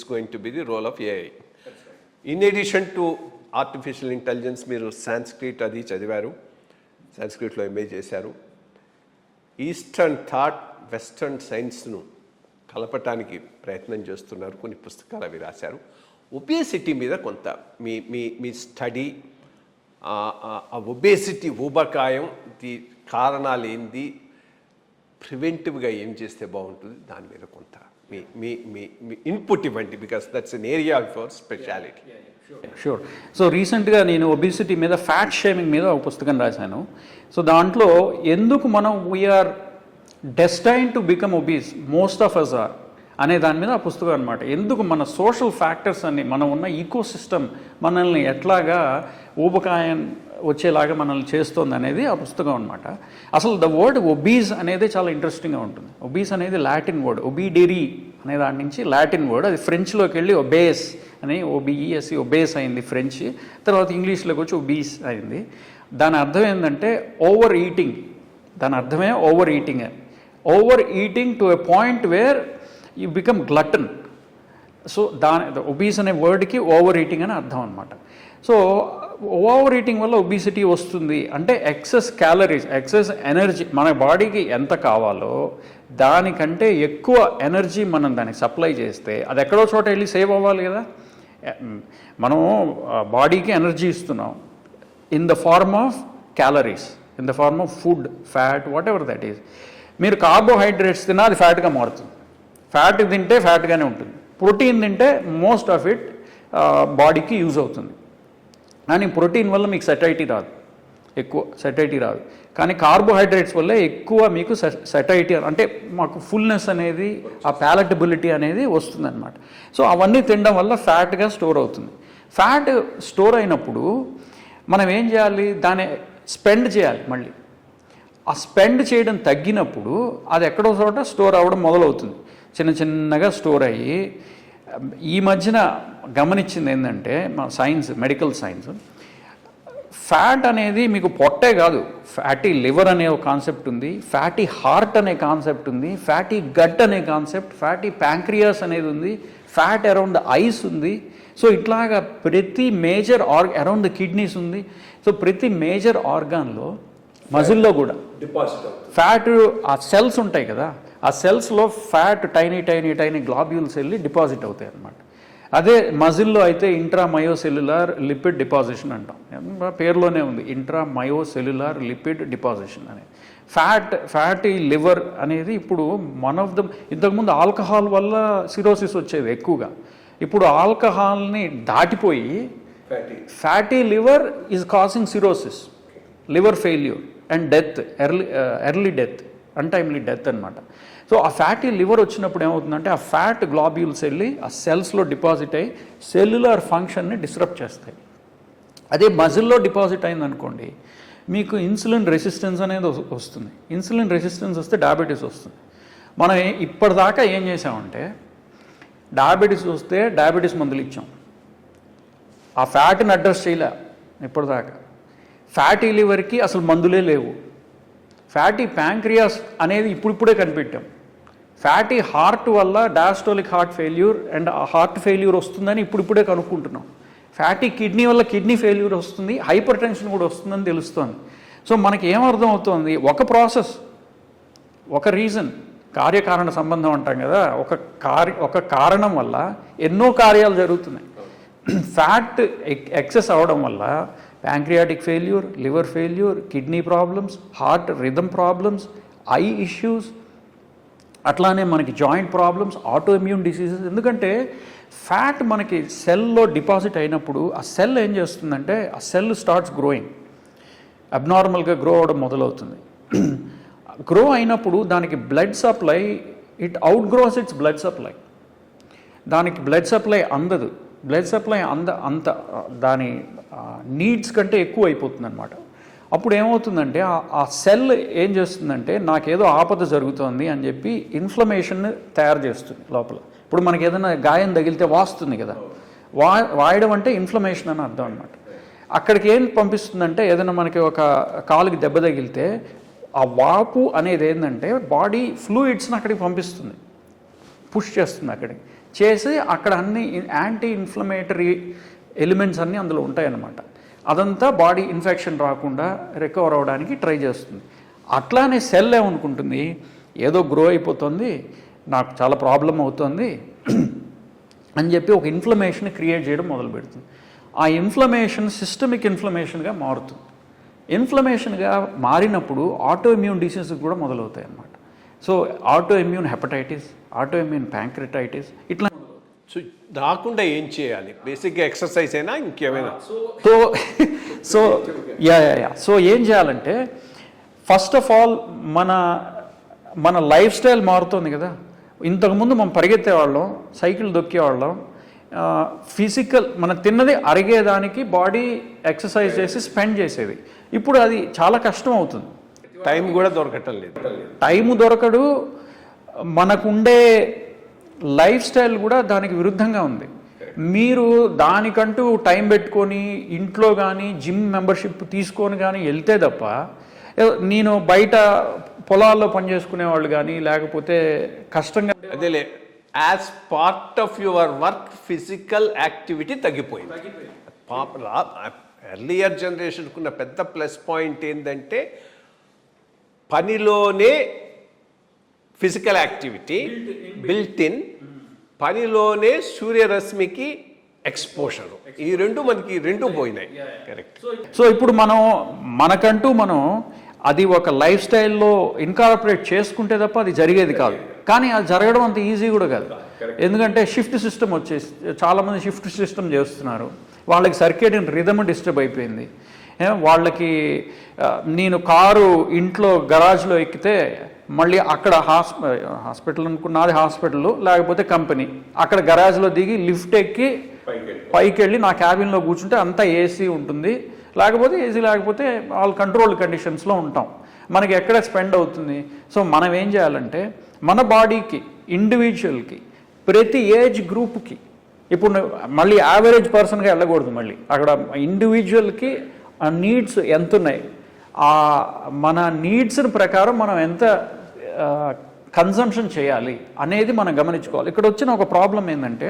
is going to be the role of AI. In addition to artificial intelligence, మీరు Sanskrit అది చదివారు, సాంస్క్రిట్లో MA చేశారు. Eastern thought western సైన్స్ను కలపటానికి ప్రయత్నం చేస్తున్నారు, కొన్ని పుస్తకాలు అవి రాశారు. ఒబేసిటీ మీద కొంత మీ మీ మీ స్టడీ, ఒబేసిటీ ఊబకాయం, కారణాలు ఏంది, ప్రివెంటివ్గా ఏం చేస్తే బాగుంటుంది, దాని మీద కొంత మీ మీ మీ మీ ఇన్పుట్ ఇవ్వండి, because that's N area of your speciality. Sure. So రీసెంట్గా నేను ఒబిసిటీ మీద, ఫ్యాట్ షేమింగ్ మీద ఒక పుస్తకం రాశాను. సో దాంట్లో ఎందుకు మనం we are destined to become obese, most of us are అనే దాని మీద ఆ పుస్తకం అనమాట. ఎందుకు మన సోషల్ ఫ్యాక్టర్స్ అన్ని, మనం ఉన్న ఈకో సిస్టమ్ మనల్ని ఎట్లాగా ఊబకాయం వచ్చేలాగా మనల్ని చేస్తుంది అనేది ఆ పుస్తకం అనమాట. అసలు ద వర్డ్ ఒబీస్ అనేది చాలా ఇంట్రెస్టింగ్గా ఉంటుంది. ఒబీస్ అనేది లాటిన్ వర్డ్, ఒబీడెరీ అనే దాని నుంచి లాటిన్ వర్డ్, అది ఫ్రెంచ్లోకి వెళ్ళి ఒబేస్ అని, ఓబిఈఎస్సి ఒబేస్ అయింది ఫ్రెంచ్, తర్వాత ఇంగ్లీష్లోకి వచ్చి ఒబీస్ అయింది. దాని అర్థం ఏంటంటే ఓవర్ ఈటింగ్. దాని అర్థమే over eating. Over eating to a point where you become glutton. So obese అనే వర్డ్కి ఓవర్ ఈటింగ్ అని అర్థం అనమాట. సో ఓవర్ ఈటింగ్ వల్ల ఒబిసిటీ వస్తుంది అంటే ఎక్సెస్ క్యాలరీస్, ఎక్సెస్ ఎనర్జీ, మన బాడీకి ఎంత కావాలో దానికంటే ఎక్కువ ఎనర్జీ మనం దానికి సప్లై చేస్తే అది ఎక్కడో చోట వెళ్ళి సేవ్ అవ్వాలి కదా. మనం బాడీకి ఎనర్జీ ఇస్తున్నాం in the form of calories, in the form of food, fat, whatever that is. మీరు కార్బోహైడ్రేట్స్ తిన్నా అది ఫ్యాట్గా మారుతుంది, ఫ్యాట్ తింటే ఫ్యాట్గానే ఉంటుంది, ప్రోటీన్ తింటే మోస్ట్ ఆఫ్ ఇట్ బాడీకి యూజ్ అవుతుంది. కానీ ప్రోటీన్ వల్ల మీకు సెటైటీ రాదు, ఎక్కువ సెటైటీ రాదు. కానీ కార్బోహైడ్రేట్స్ వల్ల ఎక్కువ మీకు సెటైటీ, అంటే మాకు ఫుల్నెస్ అనేది, ఆ ప్యాలటబిలిటీ అనేది వస్తుందన్నమాట. సో అవన్నీ తినడం వల్ల ఫ్యాట్గా స్టోర్ అవుతుంది. ఫ్యాట్ స్టోర్ అయినప్పుడు మనం ఏం చేయాలి, దాన్ని స్పెండ్ చేయాలి. మళ్ళీ ఆ స్పెండ్ చేయడం తగ్గినప్పుడు అది ఎక్కడో చోట స్టోర్ అవ్వడం మొదలవుతుంది, చిన్న చిన్నగా స్టోర్ అయ్యి. ఈ మధ్యన గమనించింది ఏంటంటే మా సైన్స్, మెడికల్ సైన్స్, ఫ్యాట్ అనేది మీకు పొట్టే కాదు, ఫ్యాటీ లివర్ అనే ఒక కాన్సెప్ట్ ఉంది, ఫ్యాటీ హార్ట్ అనే కాన్సెప్ట్ ఉంది, ఫ్యాటీ గట్ అనే కాన్సెప్ట్, ఫ్యాటీ ప్యాంక్రియాస్ అనేది ఉంది, ఫ్యాట్ అరౌండ్ ద ఐస్ ఉంది. సో ఇట్లాగా ప్రతి మేజర్ అరౌండ్ ద కిడ్నీస్ ఉంది. సో ప్రతి మేజర్ ఆర్గాన్లో, మజిల్లో కూడా ఫ్యాట్, ఆ సెల్స్ ఉంటాయి కదా, ఆ సెల్స్లో fat tiny tiny tiny globules వెళ్ళి డిపాజిట్ అవుతాయి అన్నమాట. అదే మజిల్లో అయితే ఇంట్రామయోసెల్యులార్ లిపిడ్ డిపాజిషన్ అంటాం, పేరులోనే ఉంది ఇంట్రామయోసెల్యులార్ లిపిడ్ డిపాజిషన్ అనేది. ఫ్యాటీ లివర్ అనేది ఇప్పుడు ఇంతకుముందు ఆల్కహాల్ వల్ల సిరోసిస్ వచ్చేది ఎక్కువగా, ఇప్పుడు ఆల్కహాల్ని దాటిపోయి fatty liver is causing cirrhosis, liver failure and death, early death, untimely death అనమాట. సో ఆ ఫ్యాటీ లివర్ వచ్చినప్పుడు ఏమవుతుందంటే ఆ ఫ్యాట్ గ్లాబ్యూల్స్ వెళ్ళి ఆ సెల్స్లో డిపాజిట్ అయ్యి సెల్యులర్ ఫంక్షన్ని డిస్టర్బ్ చేస్తాయి. అదే మజిల్లో డిపాజిట్ అయిందనుకోండి, మీకు ఇన్సులిన్ రెసిస్టెన్స్ అనేది వస్తుంది. ఇన్సులిన్ రెసిస్టెన్స్ వస్తే డయాబెటీస్ వస్తుంది. మనం ఇప్పటిదాకా ఏం చేసామంటే, డయాబెటీస్ వస్తే డయాబెటీస్ మందులు ఇచ్చాం, ఆ ఫ్యాట్ని అడ్రస్ చేయలే ఇప్పటిదాకా. ఫ్యాటీ లివర్కి అసలు మందులే లేవు. ఫ్యాటీ ప్యాంక్రియాస్ అనేది ఇప్పుడిప్పుడే కనిపెట్టాం. ఫ్యాటీ హార్ట్ వల్ల diastolic heart failure and heart failure వస్తుందని ఇప్పుడిప్పుడే కనుక్కుంటున్నాం. ఫ్యాటీ కిడ్నీ వల్ల కిడ్నీ ఫెయిల్యూర్ వస్తుంది, హైపర్ టెన్షన్ కూడా వస్తుందని తెలుస్తుంది. సో మనకి ఏమర్థం అవుతుంది, ఒక ప్రాసెస్, ఒక రీజన్, కార్యకారణ సంబంధం అంటాం కదా, ఒక కారణం వల్ల ఎన్నో కార్యాలు జరుగుతున్నాయి. ఫ్యాట్ ఎక్సెస్ అవ్వడం వల్ల pancreatic failure, liver failure, kidney problems, heart rhythm problems, I issues, అట్లానే మనకి joint problems, auto immune diseases. ఎందుకంటే ఫ్యాట్ మనకి సెల్లో డిపాజిట్ అయినప్పుడు ఆ సెల్ ఏం చేస్తుందంటే, ఆ సెల్ స్టార్ట్స్ గ్రోయింగ్, అబ్నార్మల్గా గ్రో అవ్వడం మొదలవుతుంది. గ్రో అయినప్పుడు దానికి blood supply, it out gross it's blood supply. దానికి బ్లడ్ సప్లై అందదు, బ్లడ్ సప్లై అంత దాని నీడ్స్ కంటే ఎక్కువ అయిపోతుంది అనమాట. అప్పుడు ఏమవుతుందంటే ఆ సెల్ ఏం చేస్తుందంటే, నాకేదో ఆపద జరుగుతోంది అని చెప్పి ఇన్ఫ్లమేషన్ తయారు చేస్తుంది లోపల. ఇప్పుడు మనకి ఏదైనా గాయం తగిలితే వాస్తుంది కదా, వాయడం అంటే ఇన్ఫ్లమేషన్ అని అర్థం అనమాట. అక్కడికి ఏం పంపిస్తుందంటే, ఏదైనా మనకి ఒక కాలుకి దెబ్బ తగిలితే ఆ వాపు అనేది ఏంటంటే బాడీ ఫ్లూయిడ్స్ని అక్కడికి పంపిస్తుంది, పుష్ చేస్తుంది అక్కడికి. చేసి అక్కడ అన్ని యాంటీ ఇన్ఫ్లమేటరీ ఎలిమెంట్స్ అన్నీ అందులో ఉంటాయన్నమాట. అదంతా బాడీ ఇన్ఫెక్షన్ రాకుండా రికవర్ అవ్వడానికి ట్రై చేస్తుంది. అట్లానే సెల్ ఏమనుకుంటుంది, ఏదో గ్రో అయిపోతుంది, నాకు చాలా ప్రాబ్లం అవుతుంది అని చెప్పి ఒక ఇన్ఫ్లమేషన్ క్రియేట్ చేయడం మొదలు పెడుతుంది. ఆ ఇన్ఫ్లమేషన్ సిస్టమిక్ ఇన్ఫ్లమేషన్గా మారుతుంది. ఇన్ఫ్లమేషన్గా మారినప్పుడు ఆటో ఇమ్యూన్ డిసీజెస్ కూడా మొదలవుతాయి అన్నమాట. So auto immune hepatitis, auto immune pancreatitis ఇట్లా. సో రాకుండా ఏం చేయాలి? బేసిక్గా ఎక్సర్సైజ్ అయినా ఇంకేమైనా? సో సో సో ఏం చేయాలంటే ఫస్ట్ ఆఫ్ ఆల్ మన లైఫ్ స్టైల్ మారుతుంది కదా. ఇంతకుముందు మనం పరిగెత్తేవాళ్ళం, సైకిల్ దొక్కేవాళ్ళం, ఫిజికల్ మనం తిన్నది అరిగేదానికి బాడీ ఎక్సర్సైజ్ చేసి స్పెండ్ చేసేది. ఇప్పుడు అది చాలా కష్టం అవుతుంది. టైం కూడా దొరకటం లేదు. టైము దొరకడు, మనకుండే లైఫ్ స్టైల్ కూడా దానికి విరుద్ధంగా ఉంది. మీరు దానికంటూ టైం పెట్టుకొని ఇంట్లో కానీ జిమ్ మెంబర్షిప్ తీసుకొని కానీ వెళ్తే తప్ప, నేను బయట పొలాల్లో పనిచేసుకునే వాళ్ళు కానీ లేకపోతే కష్టంగా అదేలే, as part of your work physical activity తగ్గిపోయింది. ఎర్లియర్ జనరేషన్కు ఉన్న పెద్ద ప్లస్ పాయింట్ ఏంటంటే పనిలోనే ఫిజికల్ యాక్టివిటీ బిల్ట్ ఇన్, పనిలోనే సూర్యరశ్మికి ఎక్స్పోజర్. ఈ రెండు పోయినాయి. కరెక్ట్. సో ఇప్పుడు మనకంటూ అది ఒక లైఫ్ స్టైల్లో ఇన్కార్పొరేట్ చేసుకుంటే తప్ప అది జరిగేది కాదు. కానీ అది జరగడం అంత ఈజీ కూడా కాదు. ఎందుకంటే షిఫ్ట్ సిస్టమ్ వచ్చేసి చాలామంది షిఫ్ట్ సిస్టమ్ చేస్తున్నారు. వాళ్ళకి సర్కేడియన్ రిథమ్ డిస్టర్బ్ అయిపోయింది. వాళ్ళకి నేను కారు ఇంట్లో గరాజ్లో ఎక్కితే మళ్ళీ అక్కడ హాస్పిటల్ అనుకున్నది హాస్పిటల్ లేకపోతే కంపెనీ, అక్కడ గరాజ్లో దిగి లిఫ్ట్ ఎక్కి పైకి వెళ్ళి నా క్యాబిన్లో కూర్చుంటే అంతా ఏసీ ఉంటుంది, లేకపోతే ఏసీ లేకపోతే ఆల్ కంట్రోల్డ్ కండిషన్స్లో ఉంటాం. మనకి ఎక్కడ స్పెండ్ అవుతుంది? సో మనం ఏం చేయాలంటే మన బాడీకి, ఇండివిజువల్కి, ప్రతి ఏజ్ గ్రూప్కి, ఇప్పుడు మళ్ళీ యావరేజ్ పర్సన్గా వెళ్ళకూడదు, మళ్ళీ అక్కడ ఇండివిజువల్కి ఆ నీడ్స్ ఎంత ఉన్నాయి, మన నీడ్స్ని ప్రకారం మనం ఎంత కన్సంప్షన్ చేయాలి అనేది మనం గమనించుకోవాలి. ఇక్కడ వచ్చిన ఒక ప్రాబ్లం ఏంటంటే